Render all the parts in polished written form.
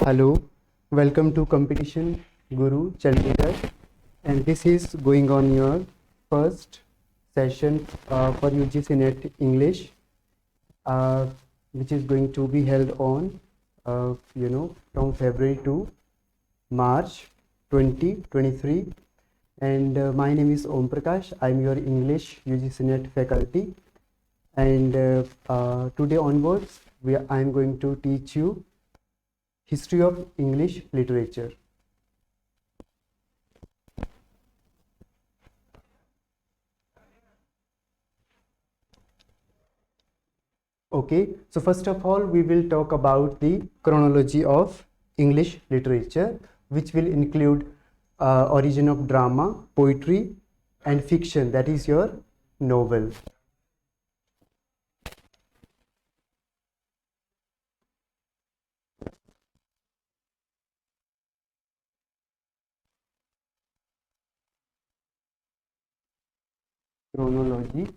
Hello, welcome to competition Guru Chandigarh, and this is going on your first session for UGC NET English, uh, which is going to be held on, from February to March 2023. And my name is Om Prakash. I'm your English UGC NET faculty, and today onwards, I'm going to teach you history of English literature. Okay, so first of all, we will talk about the chronology of English literature, which will include origin of drama, poetry, and fiction, that is your novel. Chronology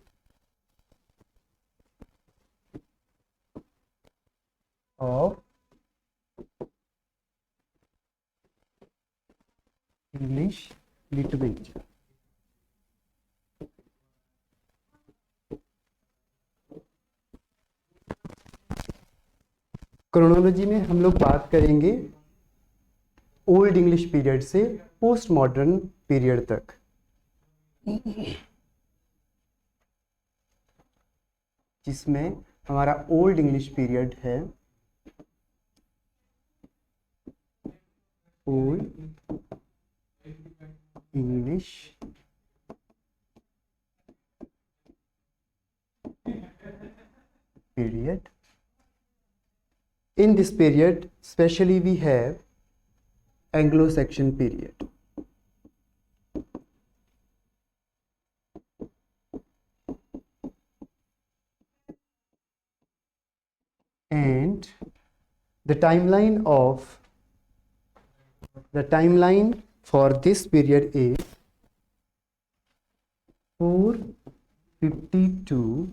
of English literature. Chronology में हम लोग बात करेंगे old English period से post modern period तक। जिसमें हमारा old English period है, old English period. In this period, especially we have Anglo-Saxon period. And the timeline for this period is 452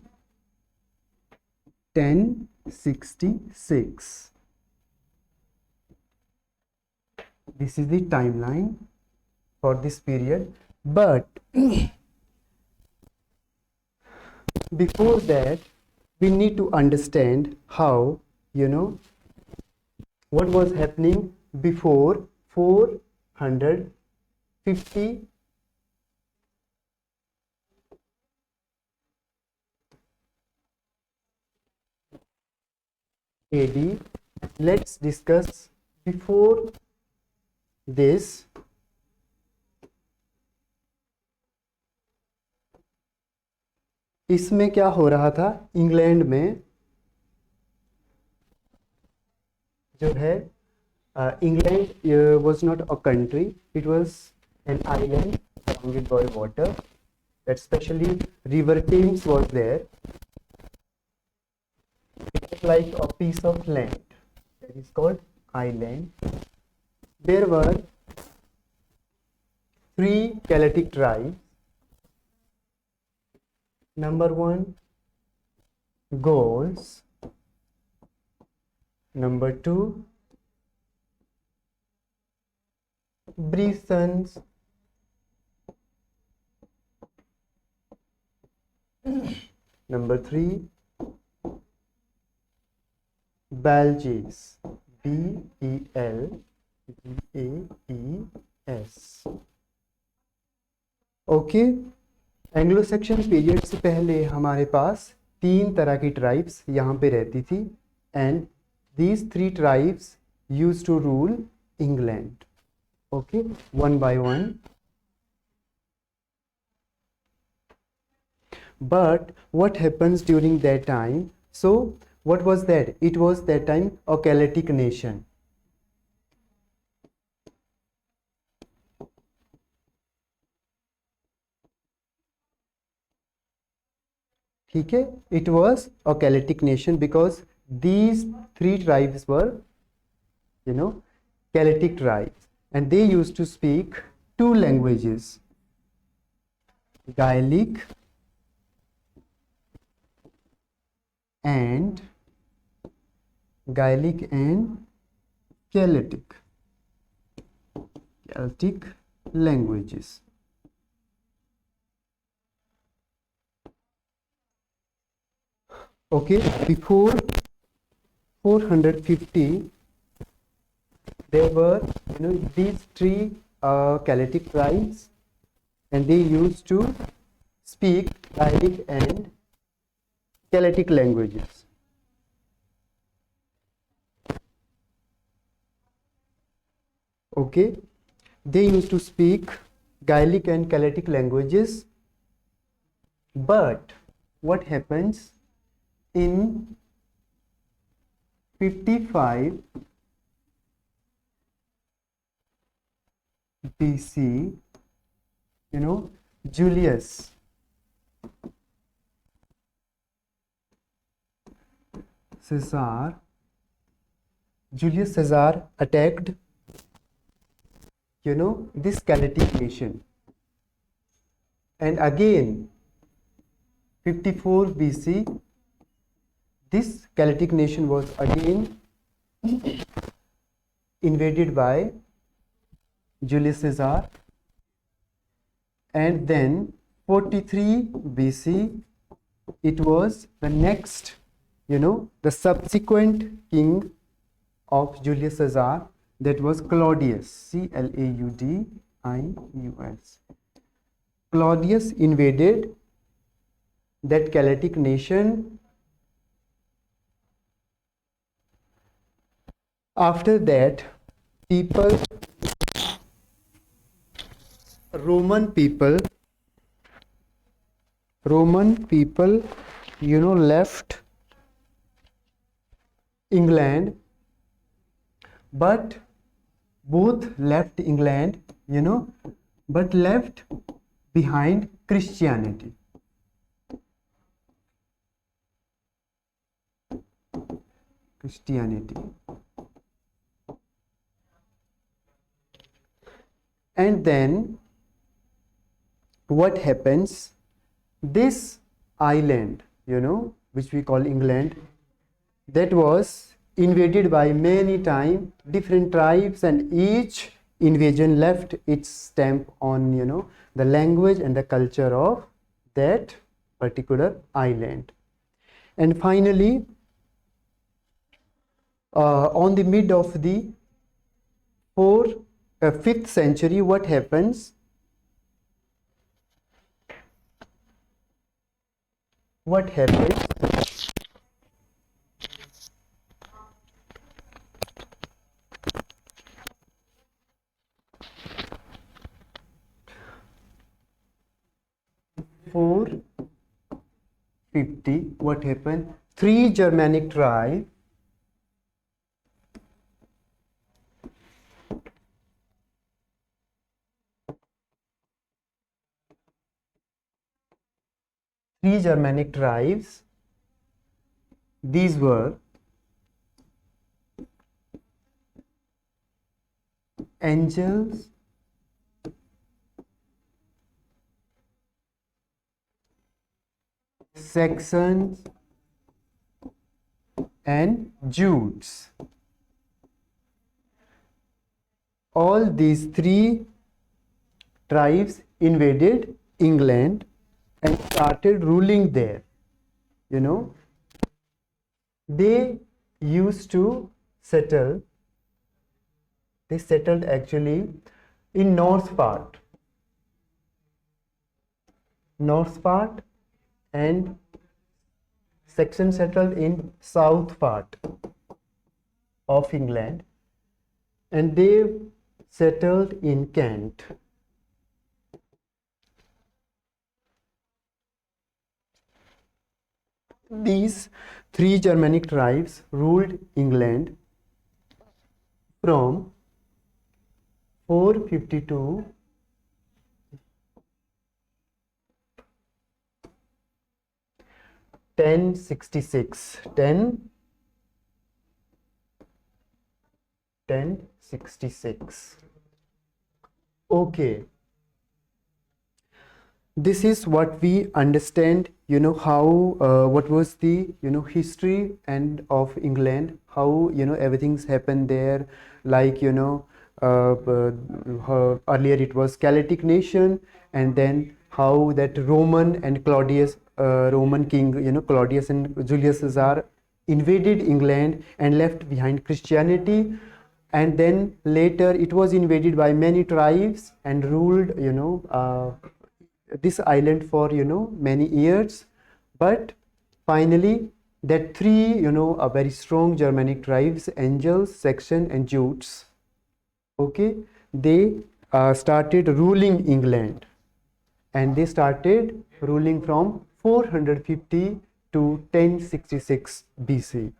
1066. This is the timeline for this period, but before that we need to understand how, what was happening before 450 AD. Let's discuss before this. इसमें क्या हो रहा था? England में जो है, England was not a country, it was an island surrounded by water, especially river Thames was there. It is like a piece of land that is called island. There were 3 Celtic tribes. Number 1, Gauls. Number 2, Brisons. Number 3, Belges. Belgaes. Okay, Anglo Saxon period से पहले हमारे पास 3 तरह की tribes यहाँ पे रहती थी, and these 3 tribes used to rule England. Okay, one by one. But what happens during that time? So what was that? It was that time a Celtic nation. ठीक है, it was a Celtic nation because these 3 tribes were, Celtic tribes, and they used to speak 2 languages, Gaelic and Celtic languages. Okay, before 450 there were these three Celtic tribes, and they used to speak Gaelic and Celtic languages. Okay, they used to speak Gaelic and Celtic languages, but what happens in 55 BC, Julius Caesar attacked this Celtic nation, and again 54 BC this Celtic nation was again invaded by Julius Caesar, and then 43 BC it was the next the subsequent king of Julius Caesar, that was Claudius, Claudius. Claudius invaded that Celtic nation. After that, Roman people left England, but both left England, but left behind Christianity. And then what happens, this island which we call England, that was invaded by many different tribes, and each invasion left its stamp on the language and the culture of that particular island. And finally, on the mid of the 5th century, what happens? What happens? What happened? Three Germanic tribes these were Angles, Saxons, and Jutes. All these three tribes invaded England and started ruling there. They used to settle. They settled actually in north part, and Saxon settled in south part of England, and they settled in Kent. These three Germanic tribes ruled England from 452 1066. Okay, this is what we understand how what was the history and of England, how everything's happened there, like earlier it was Celtic nation, and then how that Roman and Claudius, Roman king, Claudius and Julius Caesar invaded England and left behind Christianity, and then later it was invaded by many tribes and ruled this island for many years. But finally that three a very strong Germanic tribes, Angles, Saxon and Jutes, okay, they started ruling England, and they started ruling from 450 to 1066 BC.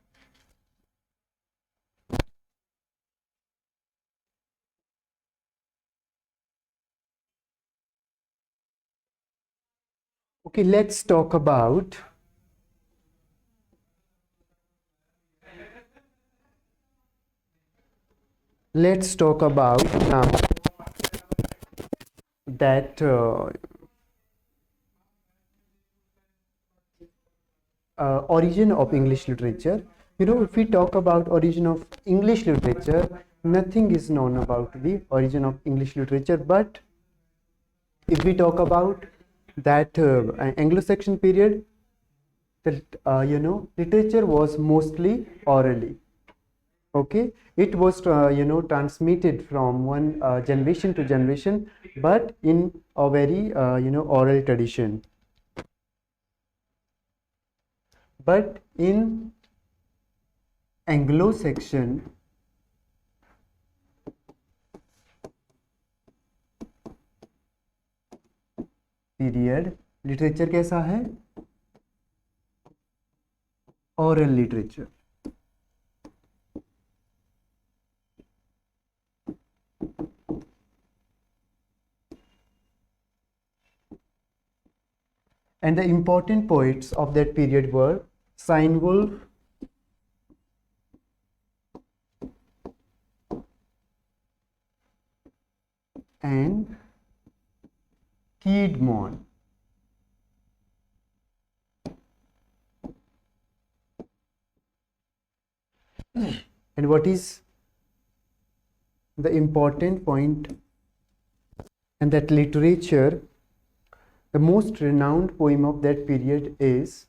Okay, let's talk about now that origin of English literature. If we talk about origin of English literature, nothing is known about the origin of English literature. But if we talk about that Anglo-Saxon period, that literature was mostly orally. Okay, it was transmitted from one generation to generation, but in a very oral tradition. But in Anglo-Saxon period literature कैसा है? Oral literature. And the important poets of that period were Cynewulf, and Caedmon. And what is the important point? And that literature, the most renowned poem of that period is,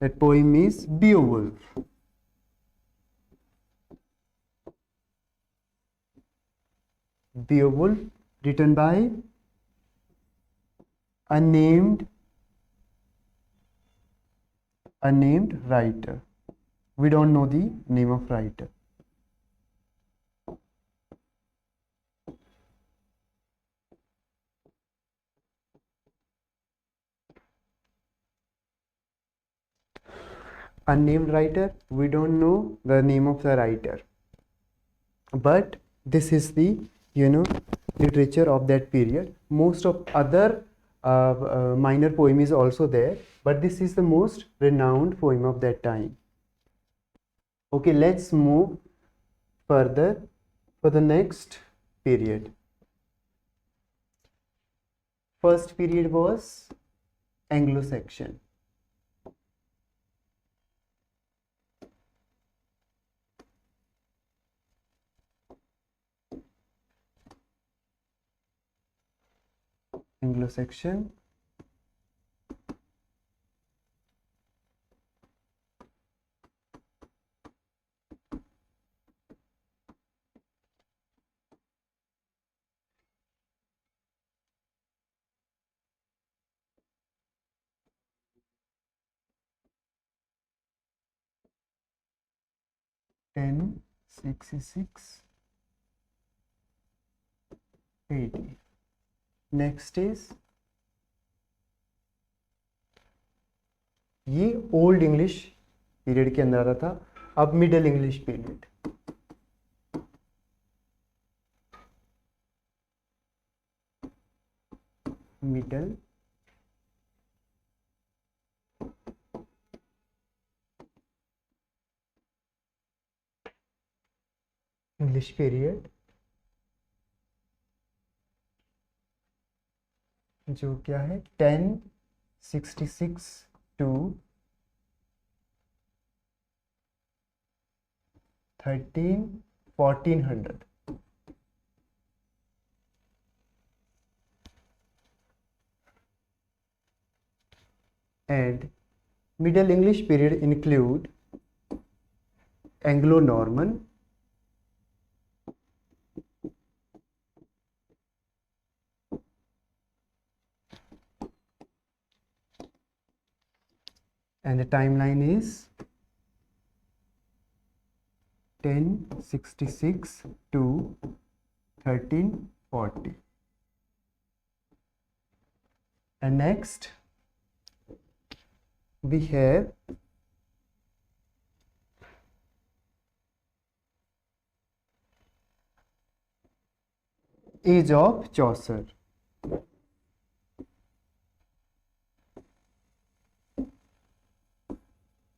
that poem is Beowulf. Beowulf, written by a named writer. We don't know the name of writer. Unnamed writer, we don't know the name of the writer. But this is the literature of that period. Most of other minor poem is also there, but this is the most renowned poem of that time. Okay, let's move further for the next period. First period was Anglo-Saxon. Anglo-Saxon. Ten 66 80. Next is, ये old English period के अंदर आ रहा था. अब middle English period. Middle English period, जो क्या है 1066 to 1400. And Middle English period include Anglo-Norman, and the timeline is 1066 to 1340. And next we have Age of Chaucer.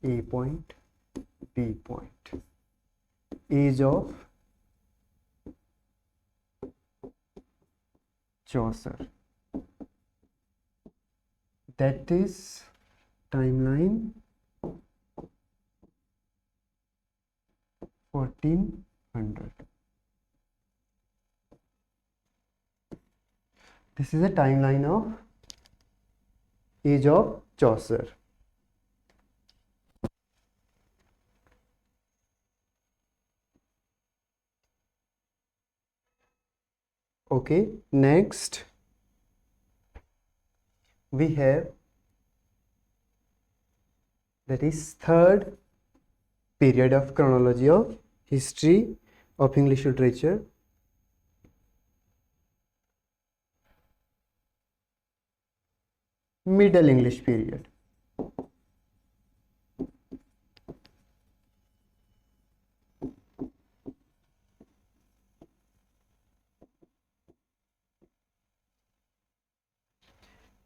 A point, B point. Age of Chaucer. That is timeline 1400. This is a timeline of Age of Chaucer. Okay, next we have, that is third period of chronology of history of English literature. Middle English period.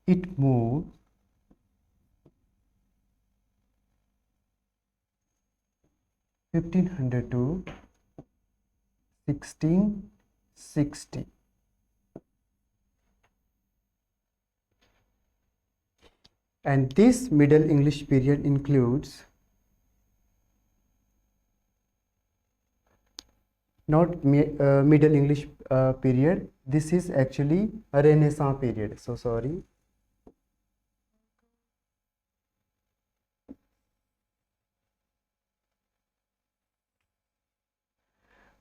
It moved to 1660. And this Middle English period includes not Middle English period, this is actually a Renaissance period. So sorry.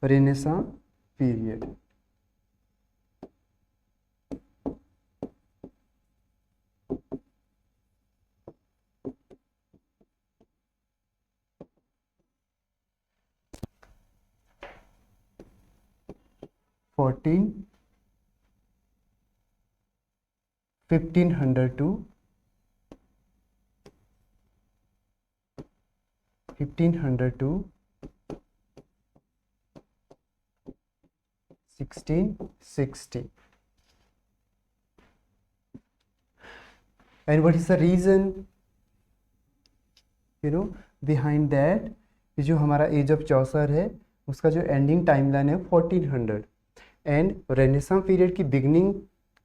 Renaissance period. Fourteen 1500 to 1660. And what is the reason behind that? कि जो हमारा as of चौसर है उसका जो ending timeline है 1400 and renaissance period की beginning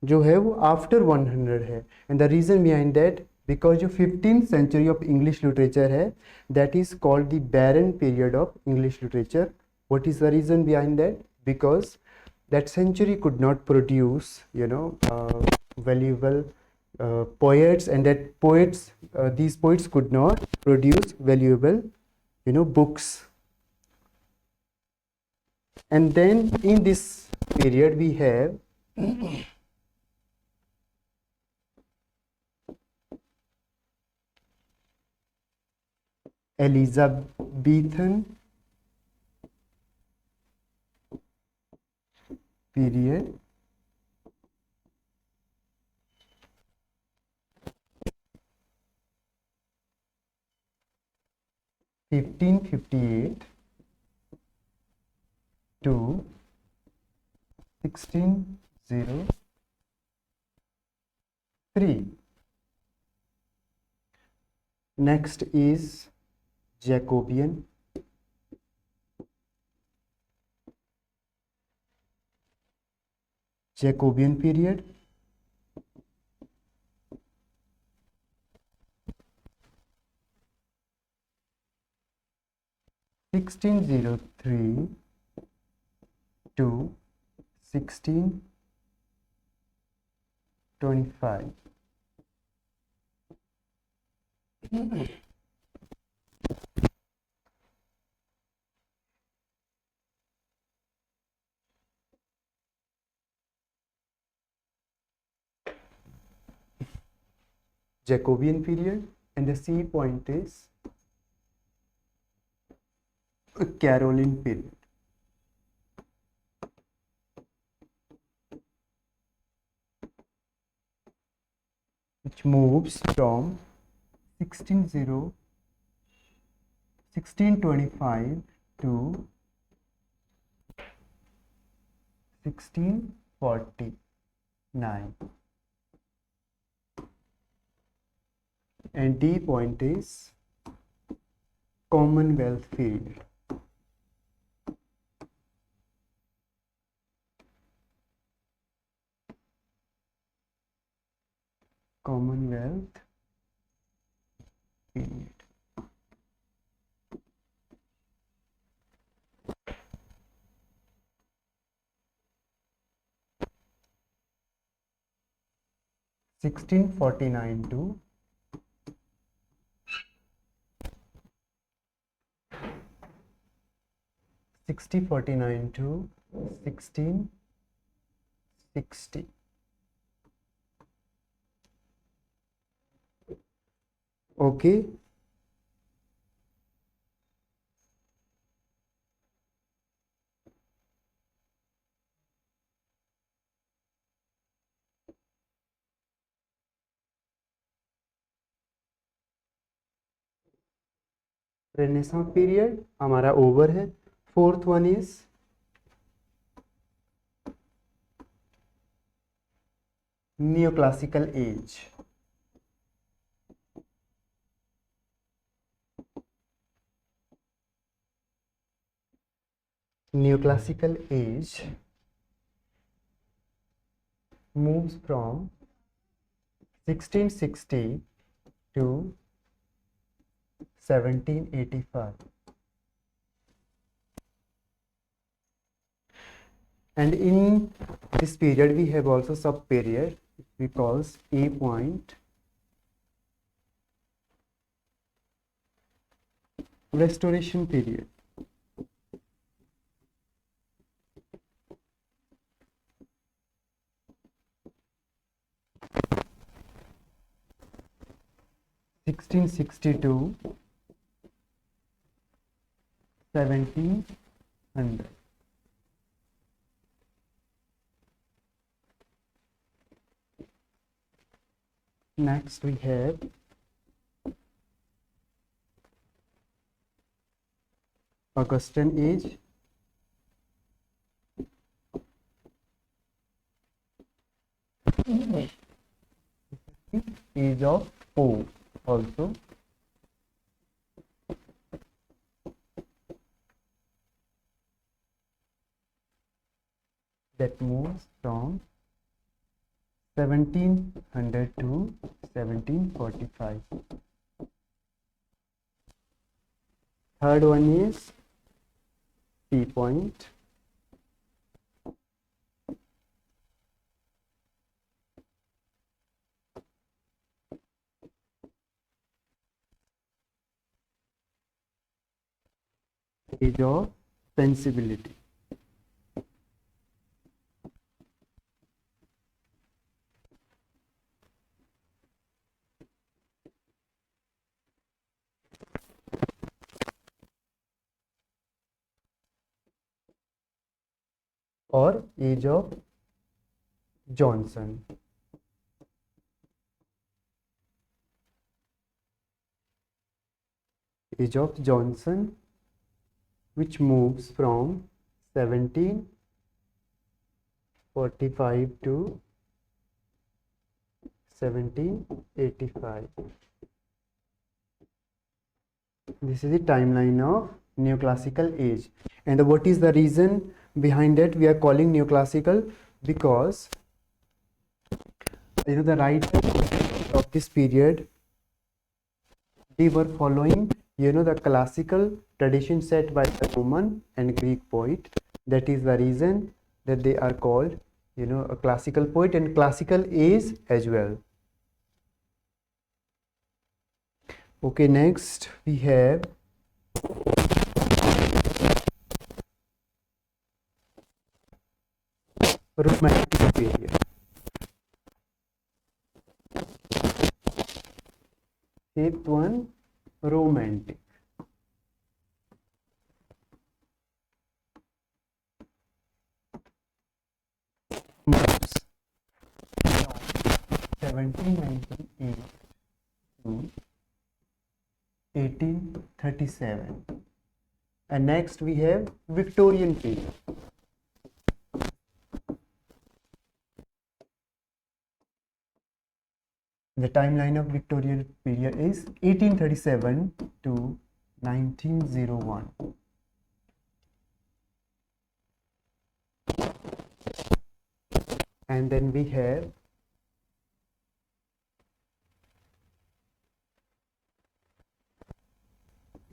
जो है वो आफ्टर 100 है. And the reason behind that, because जो 15th century of English literature है that is called the barren period of English literature. What is the reason behind that? Because that century could not produce valuable poets, and that these poets could not produce valuable books. And then in this period we have Elizabethan period, (1558) to 1603. Next is Jacobean period, 1603 to 1625. Jacobean period, and the C point is Caroline period. Which moves from 1625 to 1649. And D point is Commonwealth period. Commonwealth period. Sixteen 1649 to 1660. Okay. Renaissance period हमारा over है. Fourth one is neoclassical age. Neoclassical age moves from 1660 to 1785. And in this period we have also sub period we calls A point, restoration period. Sixteen 1700. Next we have Augustan age. Age of Pope also. That moves from 1700 to 1745. Third one is P point. Age of sensibility. Or age of Johnson. Age of Johnson, which moves from 1745 to 1785. This is the timeline of neoclassical age. And what is the reason behind it? We are calling neoclassical because the writers of this period, they were following the classical tradition set by the Roman and Greek poet. That is the reason that they are called, a classical poet and classical age as well. Okay, next we have romantic period. Fifth one, romantic. Moves from 1798 to 1837. And next we have Victorian period. The timeline of Victorian period is 1837 to 1901. And then we have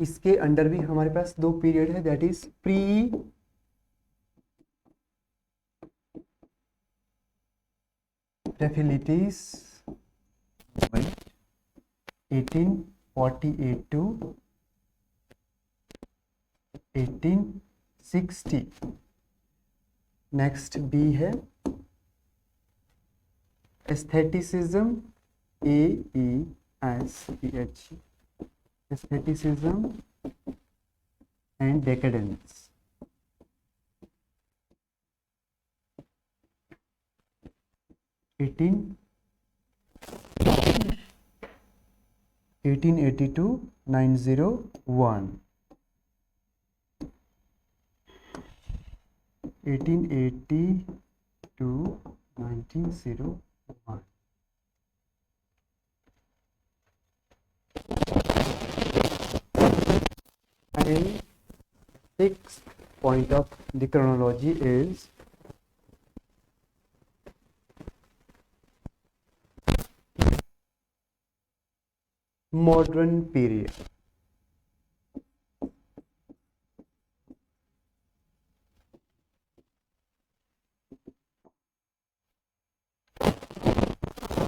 इसके under भी हमारे पास दो period है, that is pre Raphaelites 1848 to 1860. Next B है aestheticism, AESTH, aestheticism and decadence. 1880 to 901. 1880 to 1901. And sixth point of the chronology is modern period.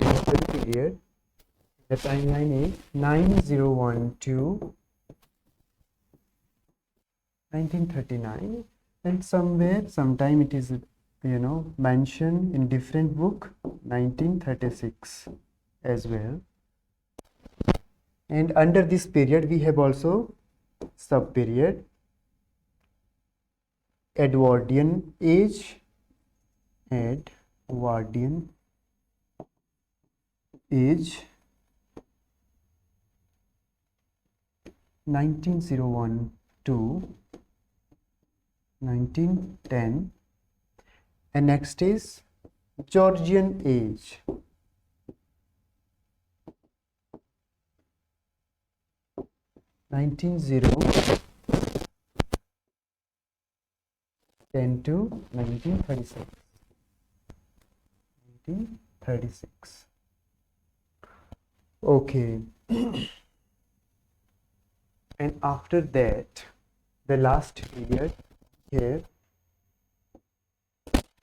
Modern period, the timeline is 901 to 1939, and sometime it is mentioned in different book 1936 as well. And under this period we have also sub period Edwardian age, 1901 to 1910. And next is Georgian age, 1910 to 1936. Okay. And after that, the last period here,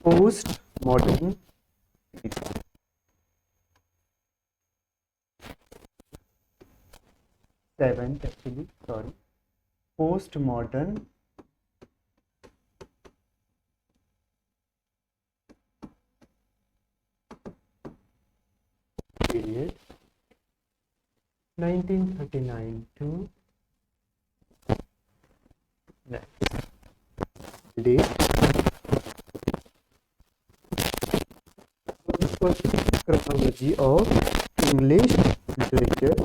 post-modern period. Seventh actually, sorry, post-modern period, 1939 to next date. This was chronology of English literature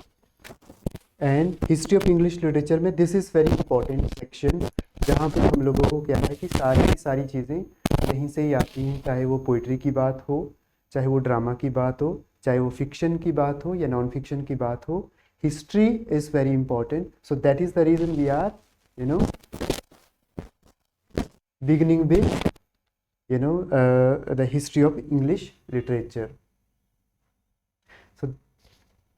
and history of English literature में this is very important section, जहाँ पे हम लोगों को क्या है कि सारी चीज़ें यहीं से ही आती हैं, चाहे वो पोइट्री की बात हो, चाहे वो ड्रामा की बात हो, चाहे वो फिक्शन की बात हो या नॉन फिक्शन की बात हो. History is very important, so that is the reason we are beginning with the history of English literature. So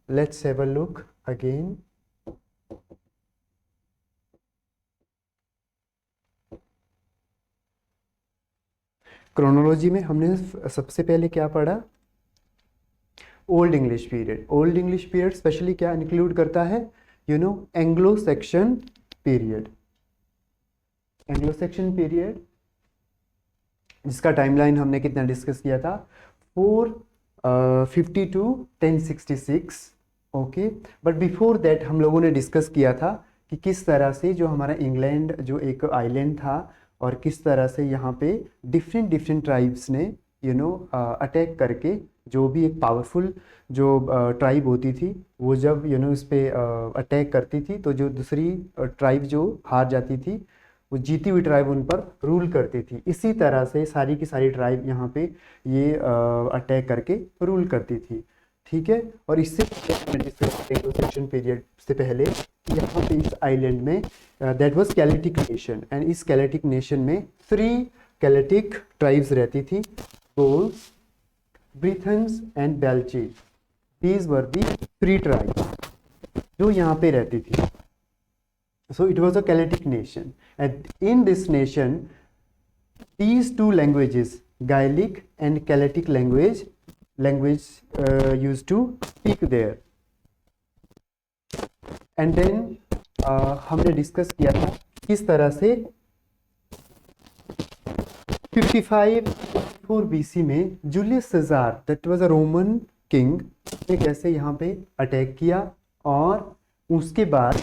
let's have a look again. Chronology में हमने सबसे पहले क्या पढ़ा? Old English period. Old English period specially क्या include करता है? Anglo Saxon period. Anglo Saxon period जिसका टाइमलाइन हमने कितना डिस्कस किया था? 450 to 1066। Okay, but before that हम लोगों ने डिस्कस किया था कि किस तरह से जो हमारा इंग्लैंड जो एक आइलैंड था और किस तरह से यहाँ पे डिफरेंट ट्राइब्स ने अटैक करके जो भी एक पावरफुल जो ट्राइब होती थी वो जब इस पे अटैक करती थी तो जो दूसरी ट्राइब जो हार जाती थी वो जीती हुई ट्राइब उन पर रूल करती थी। इसी तरह से सारी की सारी ट्राइब यहाँ पे ये अटैक करके रूल करती थी। ठीक है, और इससे सेक्शन पीरियड से पहले यहाँ पे इस आइलैंड में that was Celtic nation, and इस कैलेटिक नेशन में 3 कैलेटिक ट्राइब्स रहती थी, Gaels, Britons and Belgae. These were the 3 tribes जो यहाँ पे रहती थी। So it was a Celtic nation, and in this nation, these 2 languages, Gaelic and Celtic language used to speak there. And then हमने discuss किया था किस तरह से 55 BC में Julius Caesar, that was a Roman king, ने कैसे यहाँ पे अटैक किया, और उसके बाद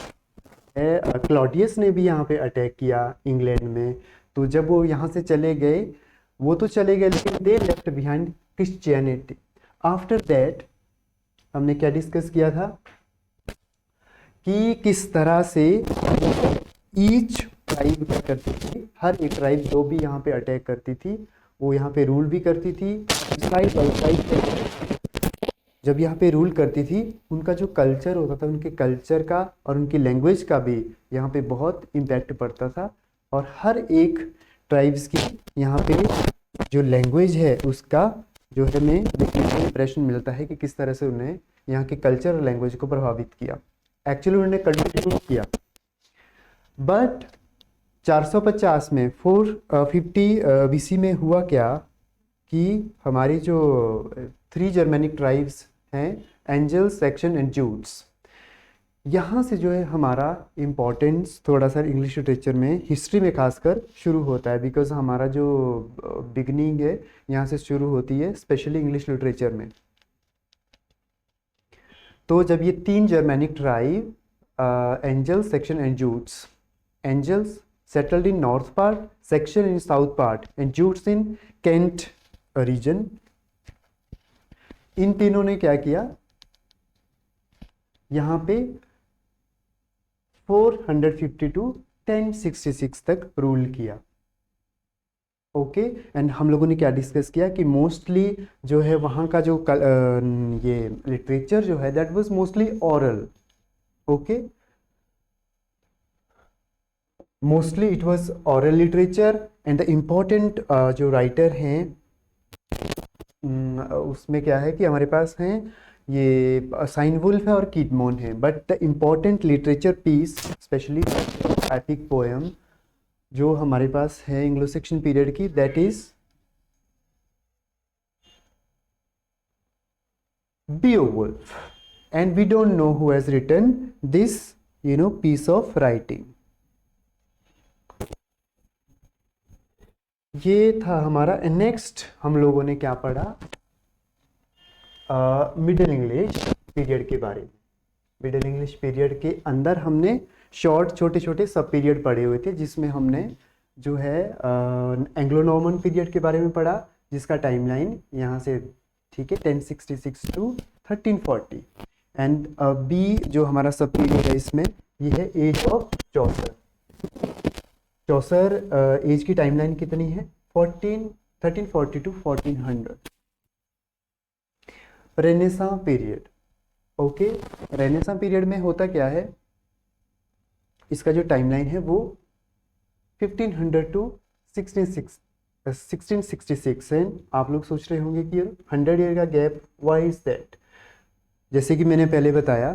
क्लॉडियस ने भी यहाँ पे अटैक किया इंग्लैंड में। तो जब वो यहाँ से चले गए, वो तो चले गए लेकिन they left behind Christianity. After that हमने क्या डिस्कस किया था कि किस तरह से ईच ट्राइब क्या करती थी, हर एक ट्राइब जो भी यहाँ पे अटैक करती थी वो यहाँ पे रूल भी करती थी। साइड बाई साइड जब यहाँ पे रूल करती थी, उनका जो कल्चर होता था, उनके कल्चर का और उनकी लैंग्वेज का भी यहाँ पे बहुत इम्पैक्ट पड़ता था। और हर एक ट्राइब्स की यहाँ पे जो लैंग्वेज है उसका जो है हमें इंप्रेशन मिलता है कि किस तरह से उन्हें यहाँ के कल्चर और लैंग्वेज को प्रभावित किया, एक्चुअली उन्होंने कंट्रीब्यूट किया। बट 450 में 450 BC में हुआ क्या कि हमारी जो 3 जर्मेनिक ट्राइब्स हैं, एंजल्स, सैक्सन एंड जूट्स, यहाँ से जो है हमारा इम्पोर्टेंस थोड़ा सा इंग्लिश लिटरेचर में, हिस्ट्री में खासकर शुरू होता है, बिकॉज हमारा जो बिगनिंग है यहाँ से शुरू होती है स्पेशली इंग्लिश लिटरेचर में। तो जब ये 3 Germanic tribe Angles, Saxon and Jutes, Angles settled in north part, Saxon in south part and Jutes in Kent region, इन तीनों ने क्या किया, यहाँ पे 450 टू 1066 तक रूल किया। ओके, एंड हम लोगों ने क्या डिस्कस किया कि मोस्टली जो है वहाँ का जो ये लिटरेचर जो है that was mostly oral. Okay, mostly it was oral literature, and the important जो राइटर हैं उसमें क्या है कि हमारे पास हैं ये साइनवुल्फ है और कीटमोन है। But the important literature piece specially epic poem जो हमारे पास है एंग्लो सेक्शन पीरियड की, that is Beowulf, and we don't know who has written this piece of writing. ये था हमारा। नेक्स्ट हम लोगों ने क्या पढ़ा, मिडिल इंग्लिश पीरियड के बारे में। मिडिल इंग्लिश पीरियड के अंदर हमने शॉर्ट छोटे छोटे सब पीरियड पढ़े हुए थे, जिसमें हमने जो है एंग्लो नॉर्मन पीरियड के बारे में पढ़ा, जिसका टाइमलाइन यहाँ से ठीक है 1066 टू 1340, एंड बी जो हमारा सब पीरियड है इसमें ये है age of Chaucer. Chaucer age की टाइमलाइन कितनी है, 1340 to 1400। Renaissance period. Okay, Renaissance period में होता क्या है, इसका जो टाइमलाइन है वो 1500 टू 1666 है। आप लोग सोच रहे होंगे कि 100 ईयर का गैप, व्हाई इज दैट? जैसे कि मैंने पहले बताया,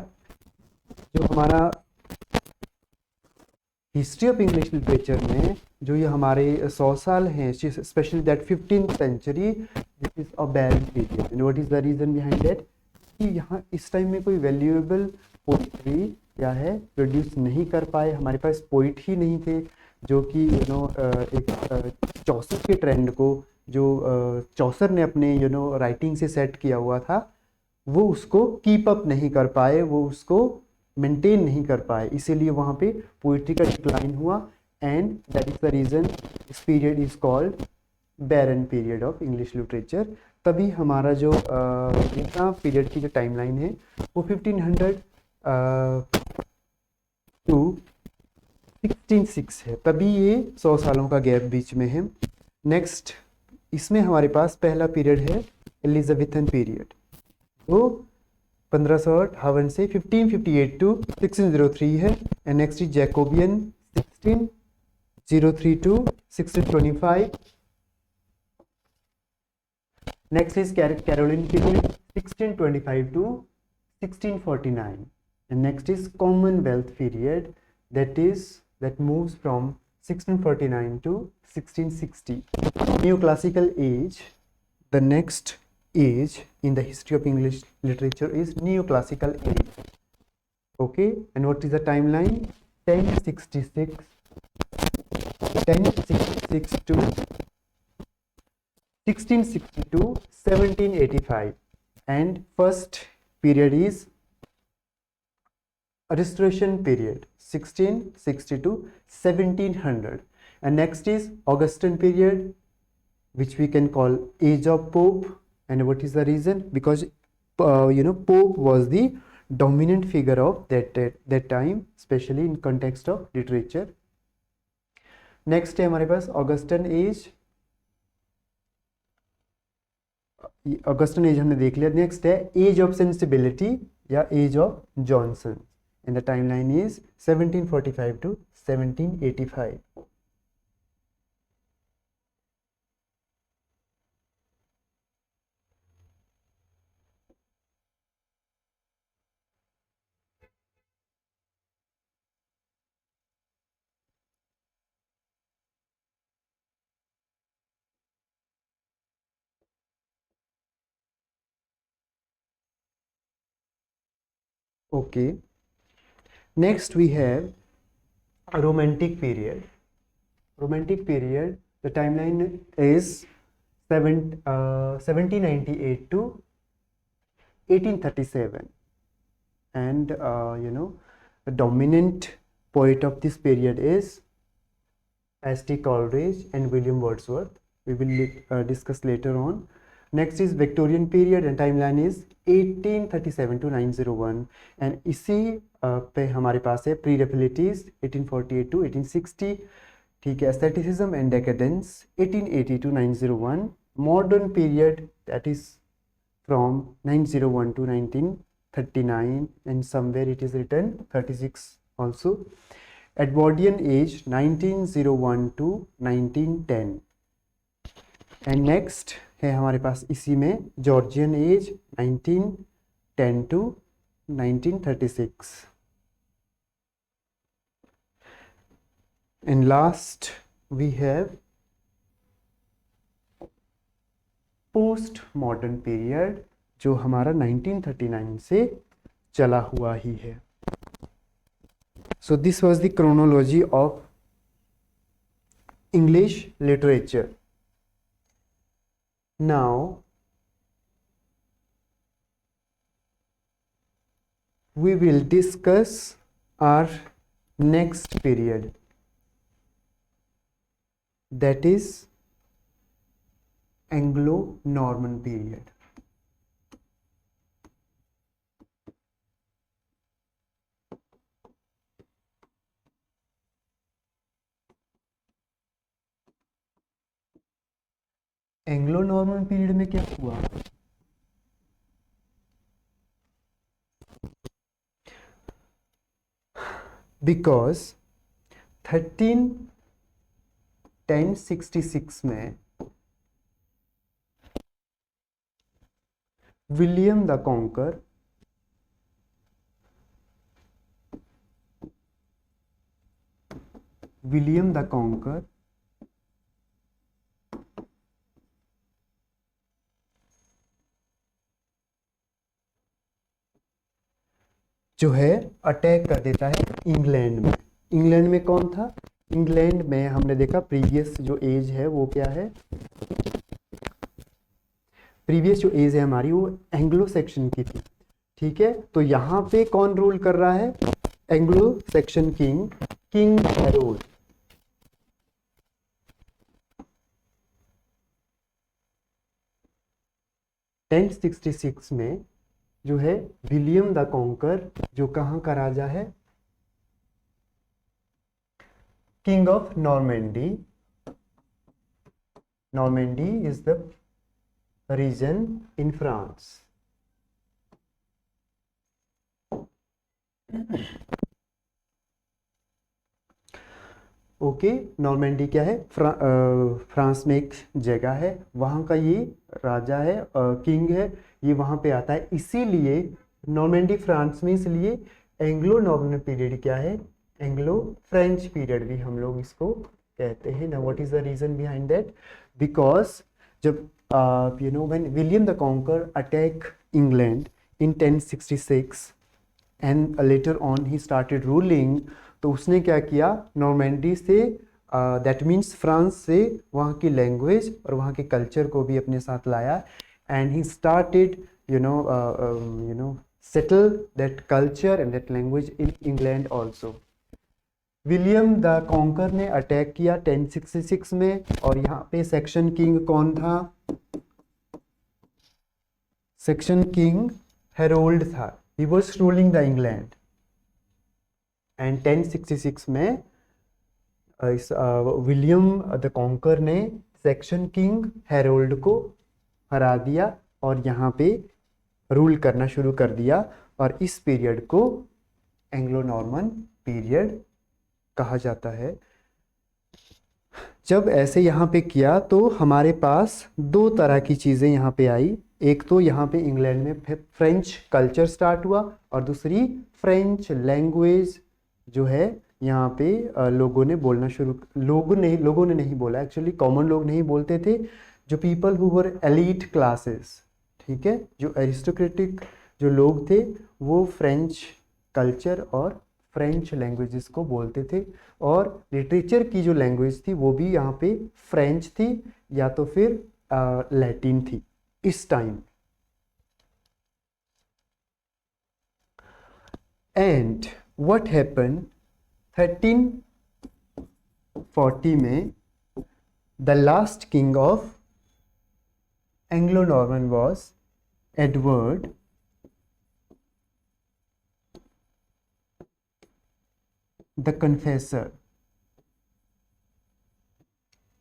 जो हमारा हिस्ट्री ऑफ इंग्लिश लिटरेचर में जो ये हमारे 100 साल हैं, specially that 15th century, this is a barren period. And what is the reason behind that कि यहाँ इस टाइम में कोई वैल्यूएबल पोइट्री क्या है प्रोड्यूस नहीं कर पाए, हमारे पास पोइट ही नहीं थे जो कि एक चौसर के ट्रेंड को जो चौसर ने अपने राइटिंग से सेट किया हुआ था वो उसको कीप अप नहीं कर पाए, वो उसको मेंटेन नहीं कर पाए, इसीलिए वहाँ पे पोइट्री का डिक्लाइन हुआ। And that is the reason this period is called barren period of English literature. तभी हमारा जो इतना पीरियड की जो टाइमलाइन है वो 1500 टू 1606 है, तभी ये 100 सालों का गैप बीच में है। नेक्स्ट इसमें हमारे पास पहला पीरियड है एलिजाबेथन पीरियड, वो 1558 से 1558 टू 1603 है। And next is Jacobean 1603 to 1625। Next is Caroline period 1625 to 1649। And next is Commonwealth period that moves from 1649 to 1660. Neoclassical age, the next age in the history of English literature is neoclassical age. Okay, and what is the timeline? 1066 to 1660 to 1785. And first period is restoration period 1660 to 1700. And next is Augustan period, which we can call age of Pope. And what is the reason? Because Pope was the dominant figure of that time, especially in context of literature. Next है हमारे पास Augustan age हमने देख लिया। Next है age of sensibility या age of Johnson, and the timeline is 1745 to 1785. Okay, next we have a romantic period. Romantic period, the timeline is 1798 to 1837. And the dominant poet of this period is S.T. Coleridge and William Wordsworth. We will discuss later on. Next is Victorian period and timeline is 1837 to 901. And इसी पे हमारे पास है pre-refugees 1848 to 1860, ठीक है, asceticism and decadence 1880 to 901. Modern period, that is from 901 to 1939, and somewhere it is written 36 also. Edwardian age 1901 to 1910. And next है हमारे पास इसी में Georgian age 1910 to 1936. And last we have post modern period जो हमारा 1939 से चला हुआ ही है. So this was the chronology of English literature. Now we will discuss our next period, that is Anglo-Norman period. Anglo Norman period में क्या हुआ? Because 1066 में William the conquer William the conquer जो है अटैक कर देता है इंग्लैंड में। इंग्लैंड में कौन था? इंग्लैंड में हमने देखा प्रीवियस जो एज है वो क्या है, प्रीवियस जो एज है हमारी वो एंग्लो सेक्शन की थी। ठीक है, तो यहाँ पे कौन रूल कर रहा है? Anglo section king, king Harold. Ten 1066 में जो है विलियम द कॉन्कर, जो कहाँ का राजा है? King of Normandy. Normandy is the region in France. Okay, Normandy क्या है? फ्रांस में एक जगह है, वहाँ का ये राजा है, किंग है, ये वहाँ पे आता है। इसीलिए नॉर्मेंडी फ्रांस में, इसलिए एंग्लो नॉर्मन पीरियड क्या है? एंग्लो फ्रेंच पीरियड भी हम लोग इसको कहते हैं ना। What is the reason behind that? Because जब you know when William the Conqueror attack England in 1066 and later on he started ruling, तो उसने क्या किया? नॉर्मेंडी से, दैट मीन्स फ्रांस से, वहाँ की लैंग्वेज और वहाँ के कल्चर को भी अपने साथ लाया। And he started you know settle that culture and that language in England also. William the conquer ने अटैक किया 1066 में, और यहाँ पे सेक्शन किंग कौन था? सेक्शन किंग हेरोल्ड था। He was ruling the England. And 1066 में विलियम द कॉन्कर ने सेक्शन किंग हेरोल्ड को हरा दिया और यहाँ पे रूल करना शुरू कर दिया, और इस पीरियड को एंग्लो नॉर्मन पीरियड कहा जाता है। जब ऐसे यहाँ पे किया तो हमारे पास दो तरह की चीज़ें यहाँ पे आई। एक तो यहाँ पे इंग्लैंड में फ्रेंच कल्चर स्टार्ट हुआ, और दूसरी फ्रेंच लैंग्वेज जो है यहाँ पे लोगों ने बोलना शुरू, लोगों ने नहीं बोला, एक्चुअली कॉमन लोग नहीं बोलते थे, जो people who were elite classes, ठीक है, जो एरिस्टोक्रेटिक जो लोग थे, वो फ्रेंच कल्चर और फ्रेंच लैंग्वेजेस को बोलते थे। और लिटरेचर की जो लैंग्वेज थी वो भी यहाँ पे फ्रेंच थी या तो फिर लैटिन थी इस टाइम। एंड व्हाट हैपन 1340 में the last king of Anglo Norman was Edward the Confessor.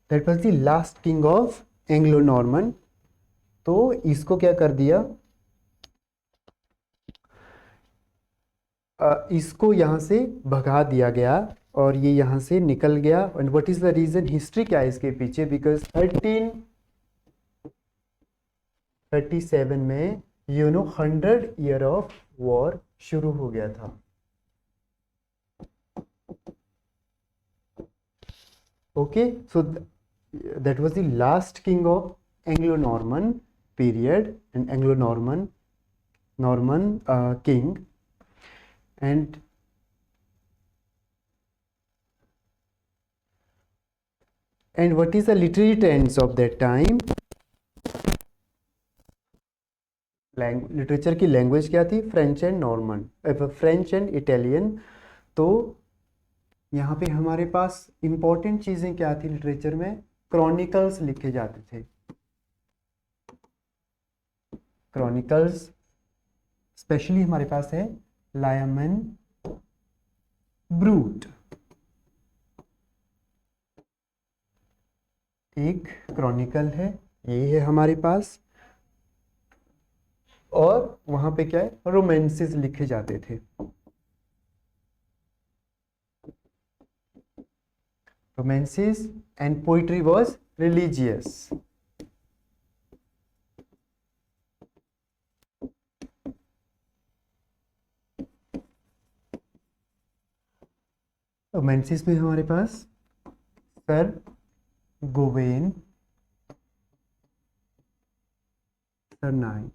That was the last king of Anglo Norman. तो इसको क्या कर दिया? इसको यहाँ से भगा दिया गया और ये यहाँ से निकल गया। And what is the reason? History क्या है इसके पीछे? बिकॉज 1337 में 100 ईयर ऑफ वॉर शुरू हो गया था। Okay, so that was the last king of Anglo Norman period and Anglo Norman king. And what is the literary trends of that time? Literature की लैंग्वेज क्या थी? French and Norman, French and Italian. तो यहाँ पे हमारे पास important चीजें क्या थी लिटरेचर में? क्रॉनिकल्स लिखे जाते थे। क्रॉनिकल्स स्पेशली हमारे पास है लायमन ब्रूट, एक क्रॉनिकल है, ये है हमारे पास। और वहां पे क्या है? रोमांसेस लिखे जाते थे। Romances and poetry was religious. Romances में हमारे पास Sir Gawain, Sir Knight.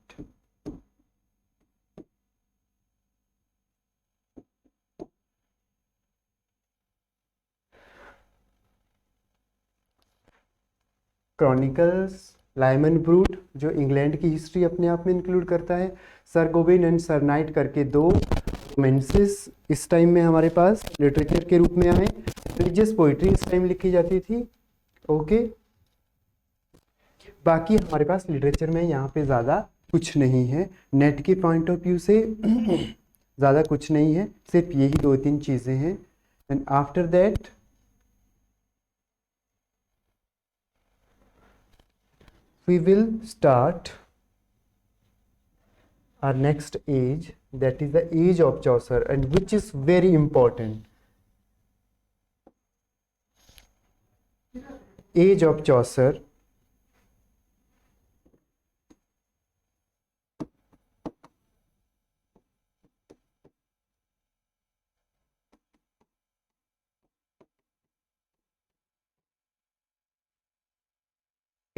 Chronicles, Lyman brute जो इंग्लैंड की हिस्ट्री अपने आप में इंक्लूड करता है, sir Gobain and sir night करके दो रोमांसेस इस टाइम में हमारे पास लिटरेचर के रूप में आए। रिलीजियस पोइट्री इस टाइम लिखी जाती थी। ओके, बाकी हमारे पास लिटरेचर में यहाँ पे ज़्यादा कुछ नहीं है, नेट के पॉइंट ऑफ व्यू से ज़्यादा कुछ नहीं है, सिर्फ यही दो तीन चीज़ें हैं। And after that we will start our next age, that is the age of Chaucer, and which is very important. Age of Chaucer,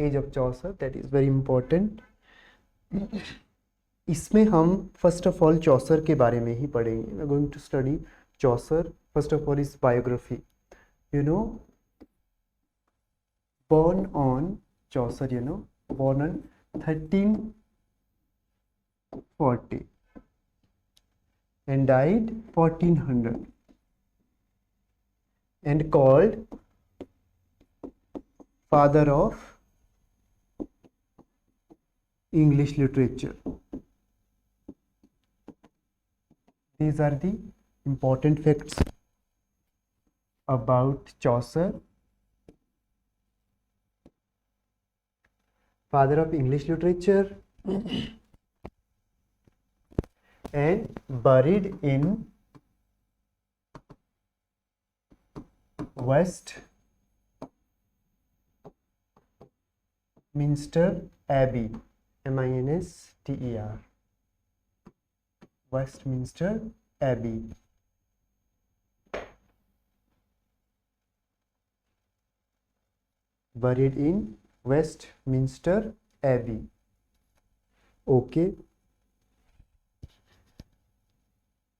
age of Chaucer, that is very important. इसमें हम फर्स्ट ऑफ ऑल चौसर के बारे में ही पढ़ेंगे। We are going to study Chaucer. First of all is biography. You know, born on Chaucer, you know, born on 1340 and died 1400 and called father of English literature. These are the important facts about Chaucer. Father of English literature and buried in Westminster Abbey, M-I-N-S-T-E-R, Westminster Abbey. Buried in Westminster Abbey. Okay,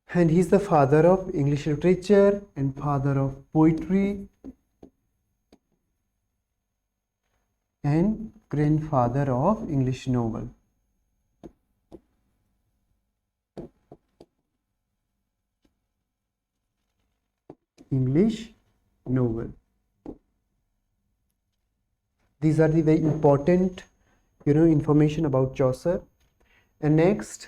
and he's the father of English literature and father of poetry and grandfather of English novel. English novel. These are the very important, you know, information about Chaucer. And next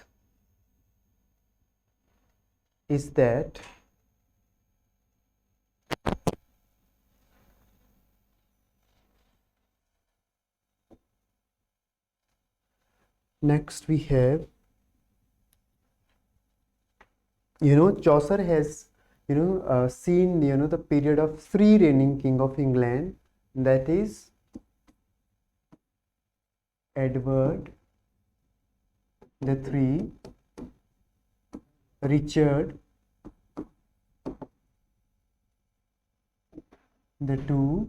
is that next we have, you know, Chaucer has, you know, seen, you know, the period of three reigning king of England, that is Edward the Three, Richard the Two,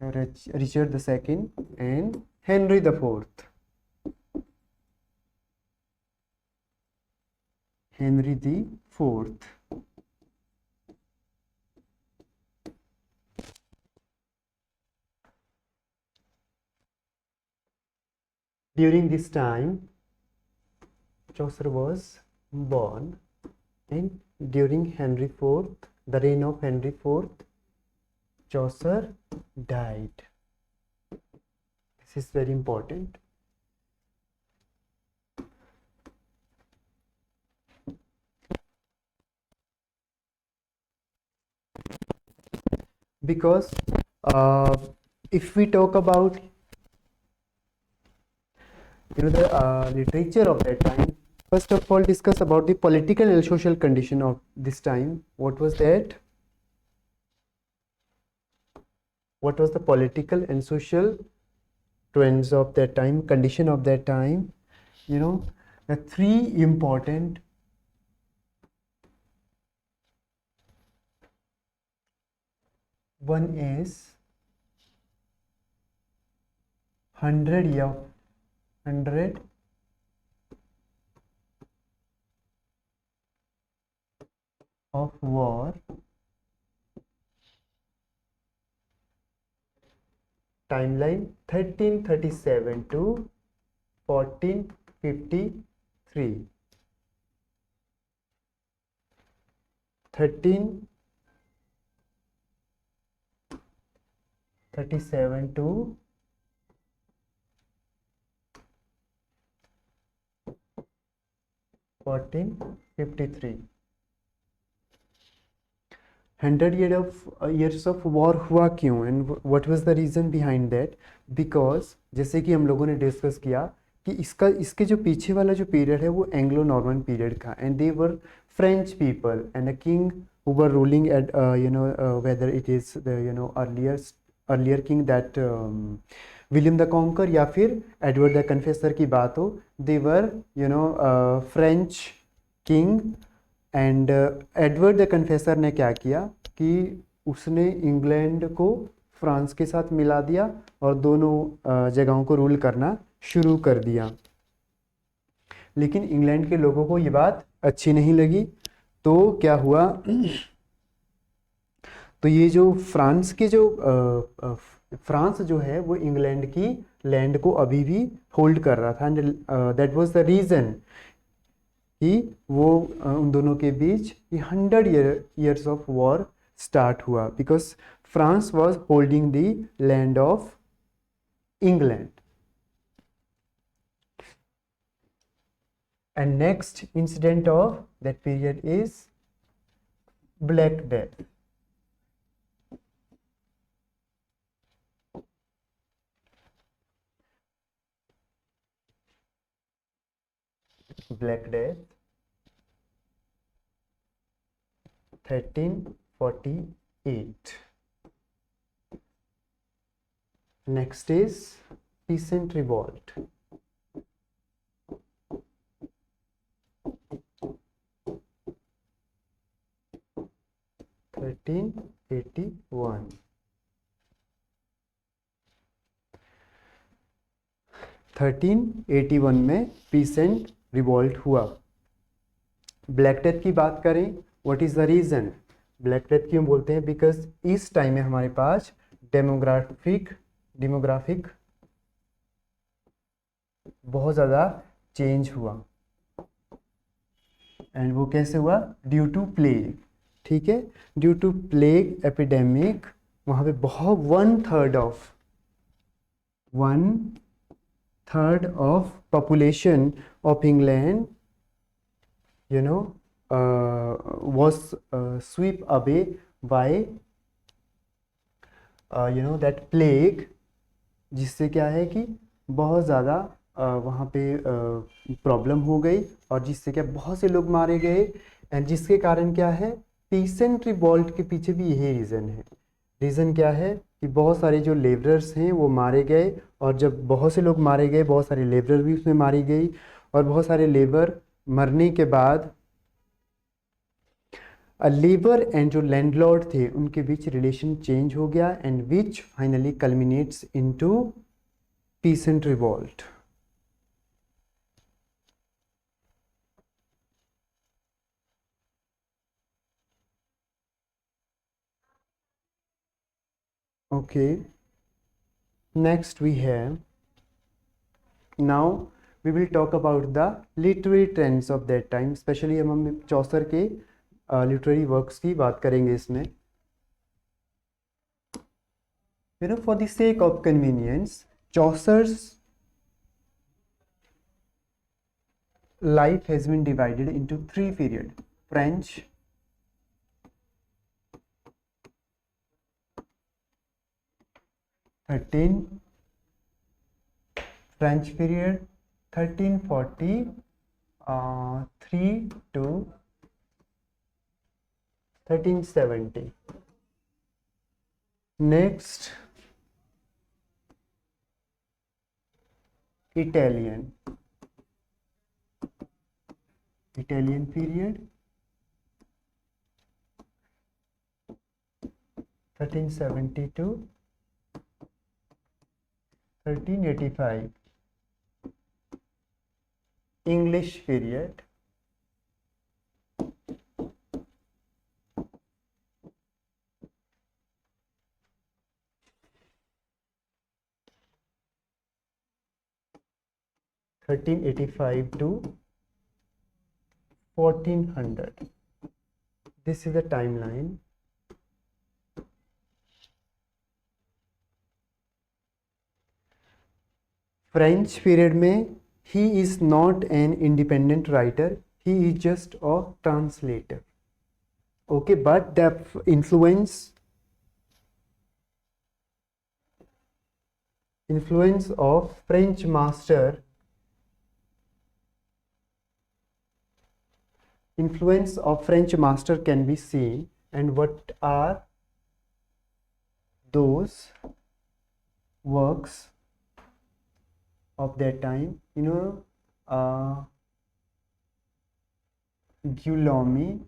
Richard the Second, and Henry the Fourth. Henry the Fourth. During this time, Chaucer was born, and during Henry IV, the reign of Henry IV, Chaucer died. This is very important. Because if we talk about, you know, the literature of that time, first of all discuss about the political and social condition of this time. What was that? What was the political and social trends of that time, condition of that time? You know, the three important One is 100 of war, timeline 1337 to 1453. 1337 to 1453. 100 years of war हुआ क्यों, and what was the reason behind that? Because जैसे कि हम लोगों ने discuss किया कि इसके जो पीछे वाला जो पीरियड है वो एंग्लो नॉर्मन पीरियड था, and they were French people and a king who were ruling at whether it is the earlier king that William the Conqueror या फिर एडवर्ड द कन्फेसर की बात हो, they were French king. And Edward the Confessor ने क्या किया कि उसने इंग्लैंड को फ्रांस के साथ मिला दिया और दोनों जगहों को रूल करना शुरू कर दिया। लेकिन इंग्लैंड के लोगों को ये बात अच्छी नहीं लगी, तो क्या हुआ, तो ये जो फ्रांस के जो फ्रांस जो है वो इंग्लैंड की लैंड को अभी भी होल्ड कर रहा था, and that was the reason कि वो उन दोनों के बीच 100 years ऑफ वॉर स्टार्ट हुआ, because France was holding the land of England. And next incident of that period is black death. Black Death 1348. Next is Peasant Revolt. 1381. 1381 में pheasant revolt हुआ। Black death की बात करें, what is the reason? Black death क्यों बोलते हैं? Because इस time में हमारे पास डेमोग्राफिक बहुत ज़्यादा चेंज हुआ, एंड वो कैसे हुआ? Due to plague. ठीक है, ड्यू टू प्लेग एपिडेमिक वहाँ पे बहुत 1/3 of population of England was swept away by that plague, जिससे क्या है कि बहुत ज़्यादा वहाँ पे प्रॉब्लम हो गई, और जिससे क्या बहुत से लोग मारे गए, एंड जिसके कारण क्या है, पीसेंट रिवॉल्ट के पीछे भी यही रीज़न है। रीज़न क्या है कि बहुत सारे जो लेबरर्स हैं वो मारे गए, और जब बहुत से लोग मारे गए, बहुत सारे लेबर भी उसमें मारी गई, और बहुत सारे लेबर मरने के बाद लेबर एंड जो लैंडलॉर्ड थे उनके बीच रिलेशन चेंज हो गया, and which finally कल्मिनेट्स into pheasant revolt. Okay, next we have, now we will talk about the literary trends of that time, especially हम चौसर के literary works की बात करेंगे इसमें। For the sake of convenience, Chaucer's life has been divided into 3 periods: French, French period 1343 to 1370. Next, Italian period 1370 to 1385 English period. to 1400. This is the timeline. French period में he is not an independent writer, he is just a translator. Okay, but the influence of French master can be seen. And what are those works of that time? Guillaume,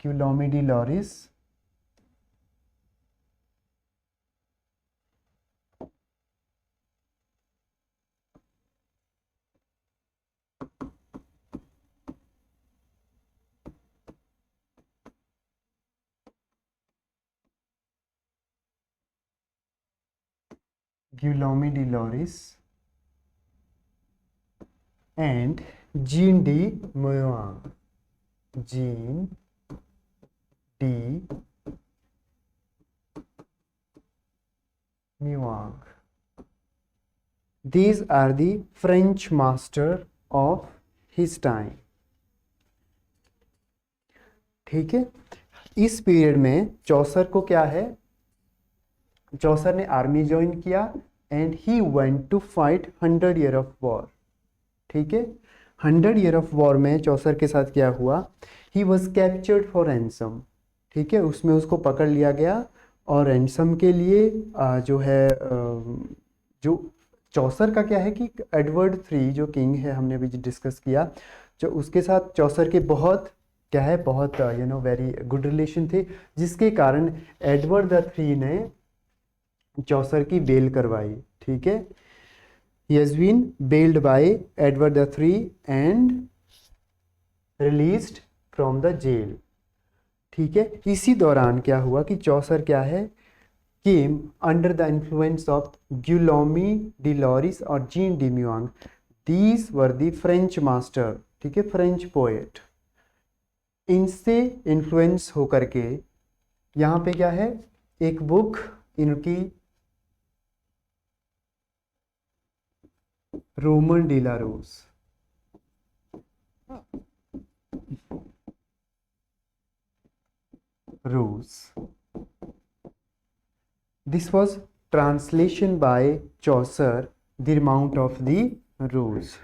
Guillaume de Loris, and Jean de Meung. These are the French master of his time. ठीक है, इस period में चौसर को क्या है, चौसर ने army join किया and he went to fight 100 year of war. ठीक है, 100 ईयर ऑफ वॉर में चौसर के साथ क्या हुआ, he was captured for ransom. ठीक है, उसमें उसको पकड़ लिया गया और रैंसम के लिए जो है जो चौसर का क्या है कि एडवर्ड III जो किंग है, हमने अभी डिस्कस किया, जो उसके साथ चौसर के बहुत क्या है, बहुत वेरी गुड रिलेशन थे, जिसके कारण एडवर्ड III ने चौसर की बेल करवाई. ठीक है, he has been bailed by Edward III and released from the jail. ठीक है, इसी दौरान क्या हुआ कि चौसर क्या है, came under the influence of Guillaume de Loris और Jean de Meung. These were the French master. ठीक है, फ्रेंच पोएट. इनसे इन्फ्लुएंस होकर के यहाँ पे क्या है, एक बुक इनकी Roman de la Rose. This was translation by Chaucer, the Mount of the Rose.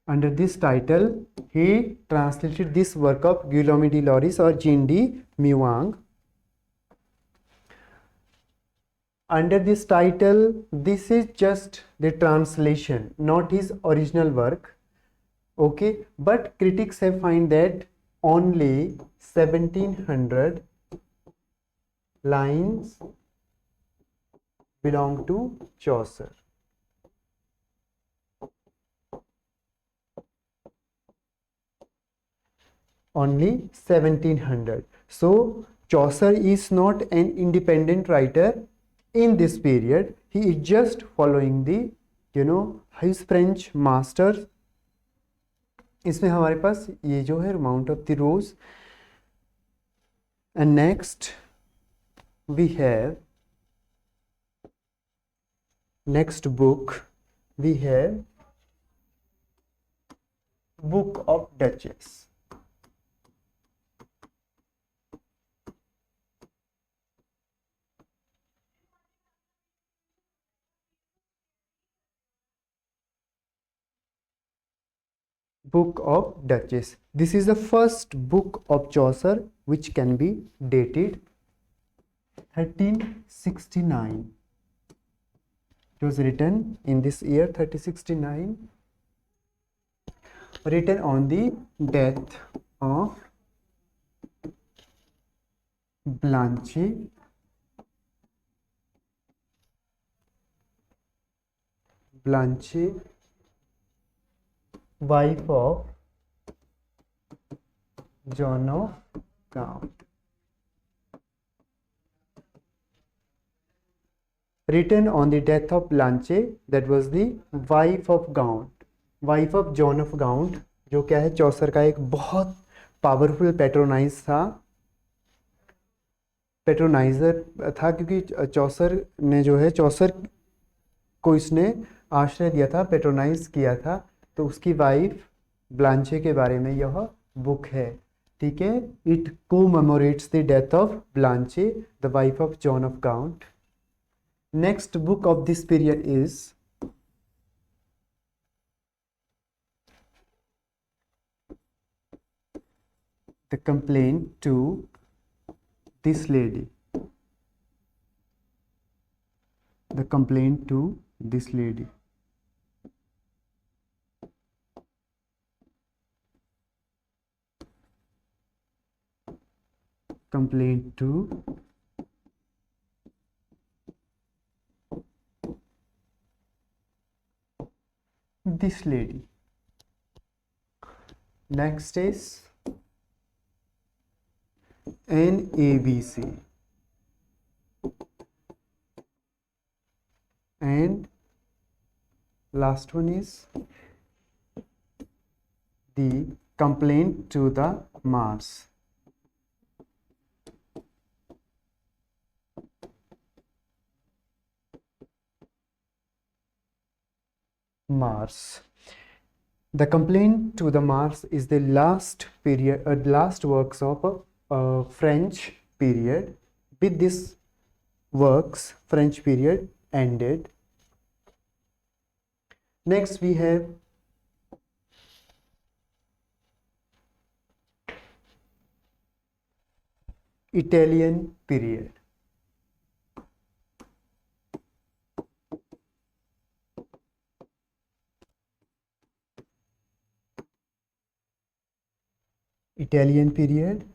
Under this title, he translated this work of Guillaume de Loris or Jean de Meung. Under this title, this is just the translation, not his original work. Okay, but critics have find that only 1700 lines belong to Chaucer. Only 1700. So Chaucer is not an independent writer in this period. He is just following the his French masters. इसमें हमारे पास ये जो है mount of the rose. And next we have next book we have book of duchess. Book of Duchess. This is the first book of Chaucer which can be dated 1369. It was written in this year 1369, written on the death of Blanche wife of John of Gaunt. Written on the death of Blanche, that was the wife of Gaunt, wife of John of Gaunt, जो क्या है, चौसर का एक बहुत powerful पेट्रोनाइजर था, क्योंकि चौसर ने जो है, चौसर को इसने आश्रय दिया था, पेट्रोनाइज किया था, तो उसकी वाइफ ब्लांचे के बारे में यह बुक है, ठीक है. It commemorates the death of Blanche, the wife of John of Gaunt. Next book of this period is the complaint to this lady. The complaint to this lady. Complaint to this lady. Next is NABC. And last one is the complaint to the Mars. The complaint to the Mars is the last period, last works of French period. With this works, French period ended. Next we have Italian period. Italian period.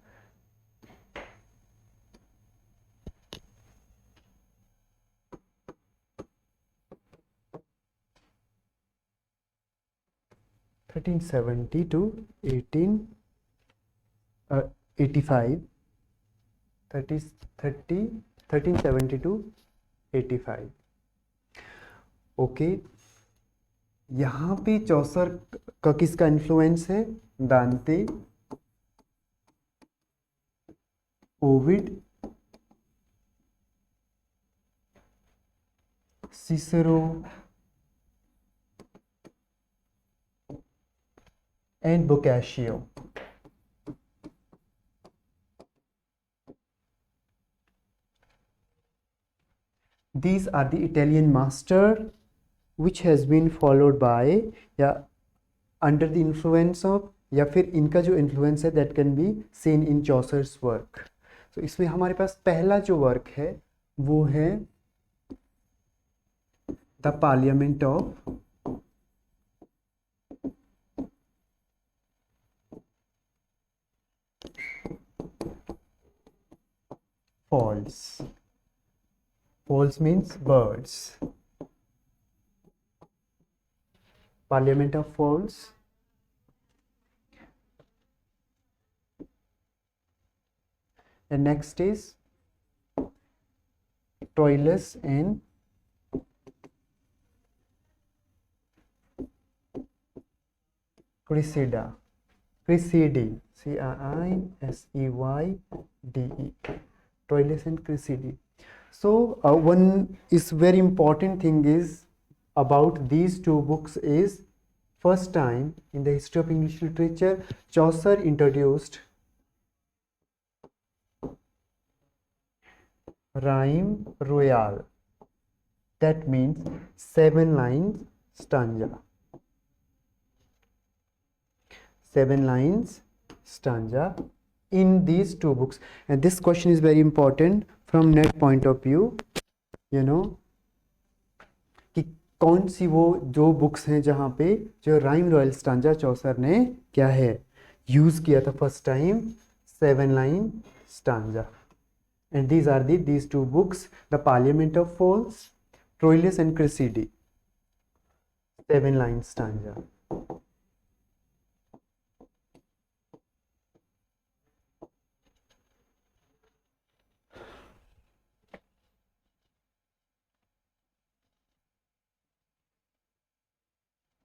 (1370 to 1885). 1370 to 85. Okay, यहाँ पे चौसर का किसका influence है? दांते, Ovid, Cicero and Boccaccio. These are the Italian master which has been followed by या under the influence of, या फिर इनका जो influence है that can be seen in Chaucer's work. So इसमें हमारे पास पहला जो वर्क है वो है The Parliament of Falls. Falls means birds. Parliament of Falls. And next is Troilus and Cressida. Cressidi. Criseyde. Troilus and Cressidi. So one is very important thing is about these two books is first time in the history of English literature Chaucer introduced rhyme royal, that means 7 lines stanza. 7 lines stanza in these two books, and this question is very important from net point of view you know कि कौन सी वो जो books हैं जहाँ पे जो rhyme royal stanza चौसर ने क्या है यूज किया था first time 7 line stanza. And these are these two books, The Parliament of Fools, Troilus and Cressida. 7 line stanza.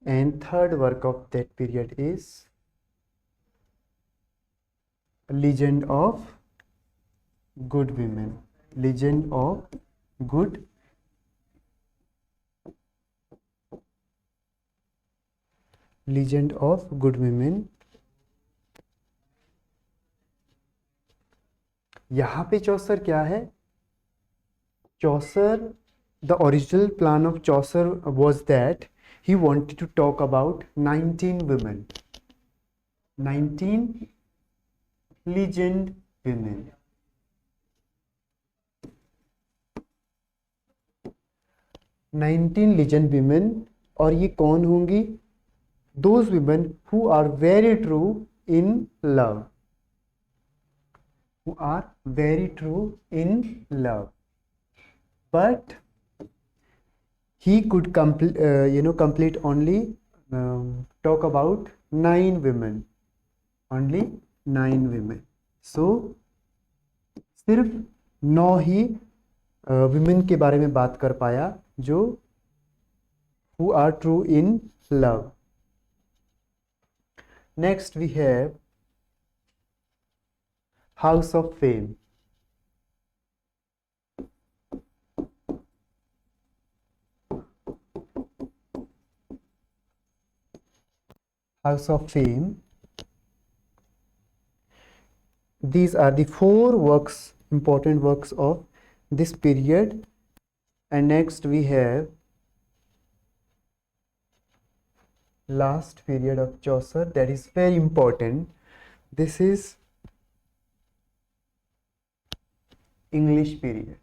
And third work of that period is Legend of Good Women. Legend of Good Legend of Good Women. यहाँ पे चौसर क्या है? Chaucer, the original plan of Chaucer was that he wanted to talk about 19 women, 19 legend women. 19 legend women, और ये कौन होंगी? Those women who are very true in love, who are very true in love, but he could complete only talk about 9 women, only 9 women. So सिर्फ 9 ही women के बारे में बात कर पाया जो who are true in love. Next we have House of Fame. House of Fame. These are the 4 works, important works of this period. And next we have last period of Chaucer, that is very important. This is English period.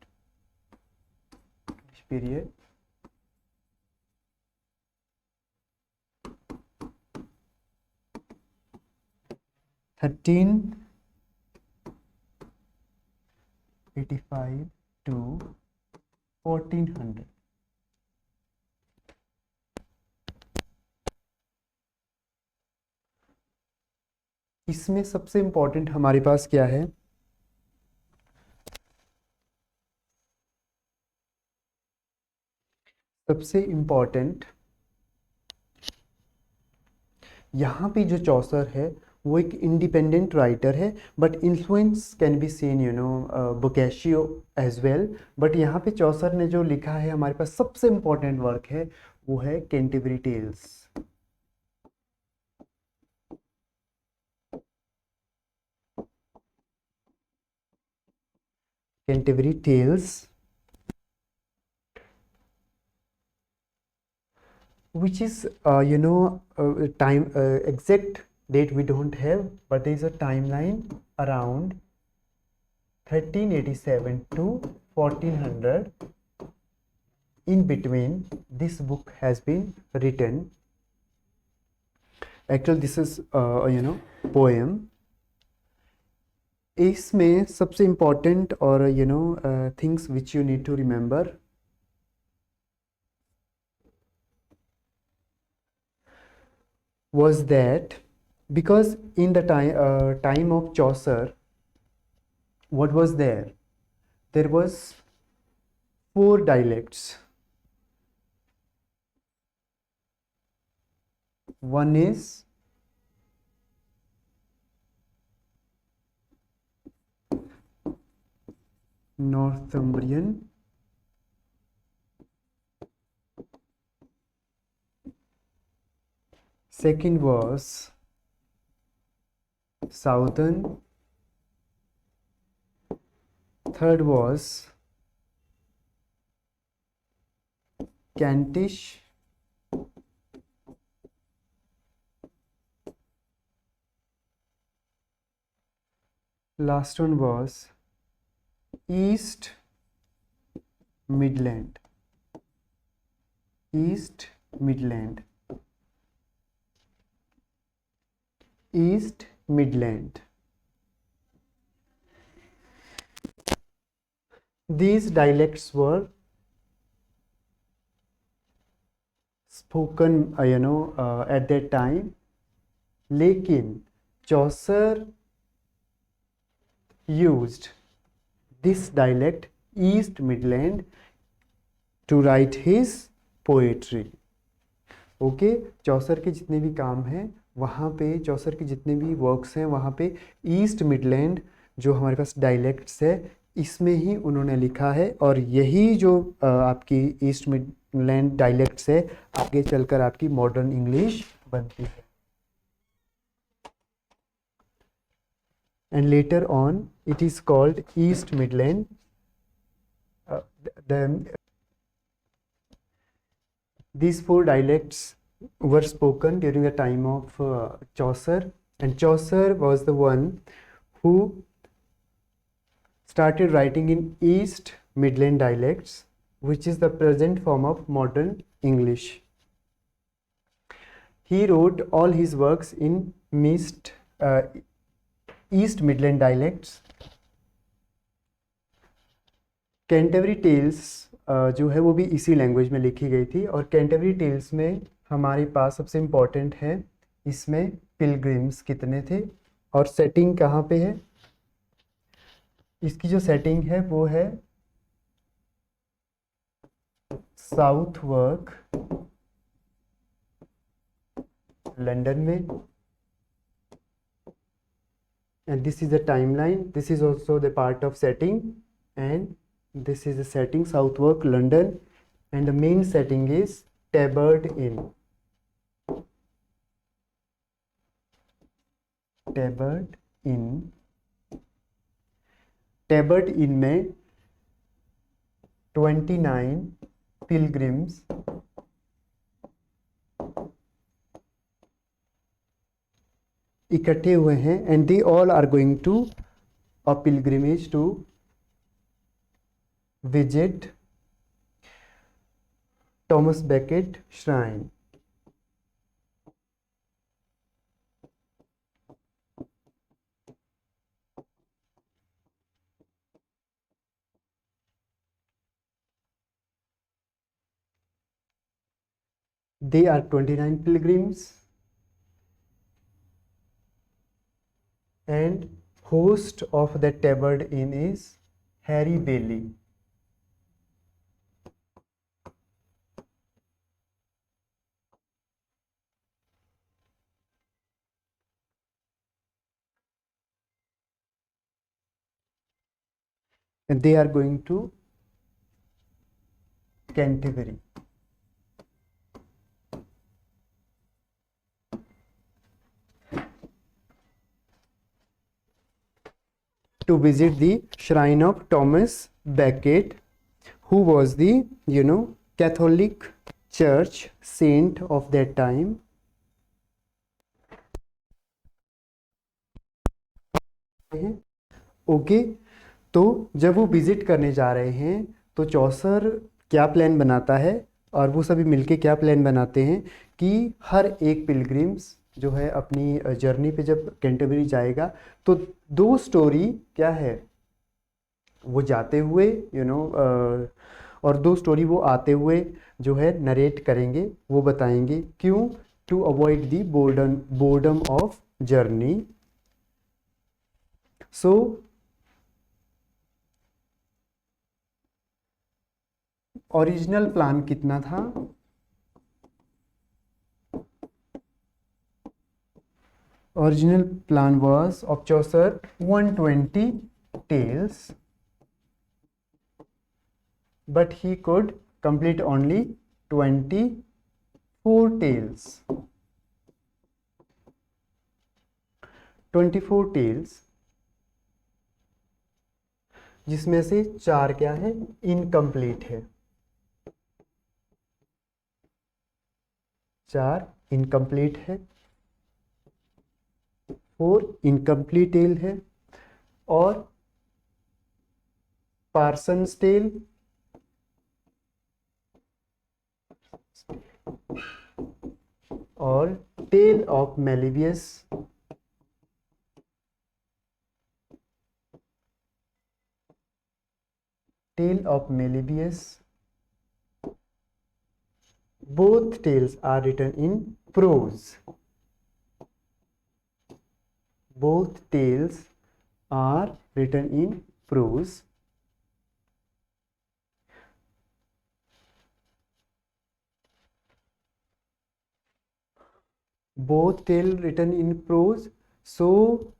English period. (1385 to 1400). इसमें सबसे important हमारे पास क्या है? सबसे important यहाँ पे जो चौसर है वो एक इंडिपेंडेंट राइटर है, but influence can be seen Boccaccio as well. But यहाँ पे चौसर ने जो लिखा है हमारे पास सबसे इंपॉर्टेंट वर्क है वो है Canterbury Tales. Canterbury Tales, which is time exact date we don't have, but there is a timeline around 1387 to 1400. In between this book has been written. Actually this is poem. इसमें सबसे important और things which you need to remember was that because in the time of Chaucer, what was there? There was 4 dialects. One is Northumbrian, second was Southern, third was Kentish, last one was East Midland, East Midland, East Midland. These dialects were spoken at that time. लेकिन Chaucer used this dialect East Midland to write his poetry. Okay, Chaucer के जितने भी काम हैं वहाँ पे, चौसर के जितने भी वर्क्स हैं वहाँ पे ईस्ट मिडलैंड जो हमारे पास डायलेक्ट्स है इसमें ही उन्होंने लिखा है. और यही जो आपकी ईस्ट मिडलैंड डायलेक्ट्स है आगे चलकर आपकी मॉडर्न इंग्लिश बनती है. And later on it is called east Midland. These four dialects were spoken during the time of Chaucer, and Chaucer was the one who started writing in East Midland dialects, which is the present form of modern English. He wrote all his works in East Midland dialects. Canterbury Tales जो है वो भी इसी language में लिखी गई थी. और कैंटरबरी टेल्स में हमारे पास सबसे इम्पोर्टेंट है इसमें पिलग्रिम्स कितने थे और सेटिंग कहाँ पे है. इसकी जो सेटिंग है वो है साउथ वर्क लंदन में. And this is the timeline. This is also the part of setting and this is the setting Southwark London, and the main setting is Tabard Inn. Tabard Inn. Tabard Inn में 29 pilgrims इकट्ठे हुए हैं, and they all are going to a pilgrimage to visit Thomas Becket Shrine. They are 29 pilgrims, and host of the Tabard Inn is Harry Bailey. And they are going to Canterbury. To visit the shrine of Thomas Becket, who was the Catholic Church saint of that time. Okay, तो जब वो visit करने जा रहे हैं तो चौसर क्या plan बनाता है और वो सभी मिलके क्या प्लान बनाते हैं कि हर एक पिलग्रिम्स जो है अपनी जर्नी पे जब कैंटरबरी जाएगा तो दो स्टोरी क्या है वो जाते हुए और दो स्टोरी वो आते हुए जो है नरेट करेंगे, वो बताएंगे. क्यों? To avoid the boredom of journey. So original plan कितना था? Original plan was of Chaucer 120 tales, but he could complete only 24 tales. 24 tales जिसमें से 4 क्या है? इनकम्प्लीट है. 4 इनकम्प्लीट है, 4 इनकम्प्लीट टेल है और Parson's Tale, or Tale of Malivius, Tale of Malivius. Both tales are written in prose. Both tales are written in prose. Both tales written in prose. So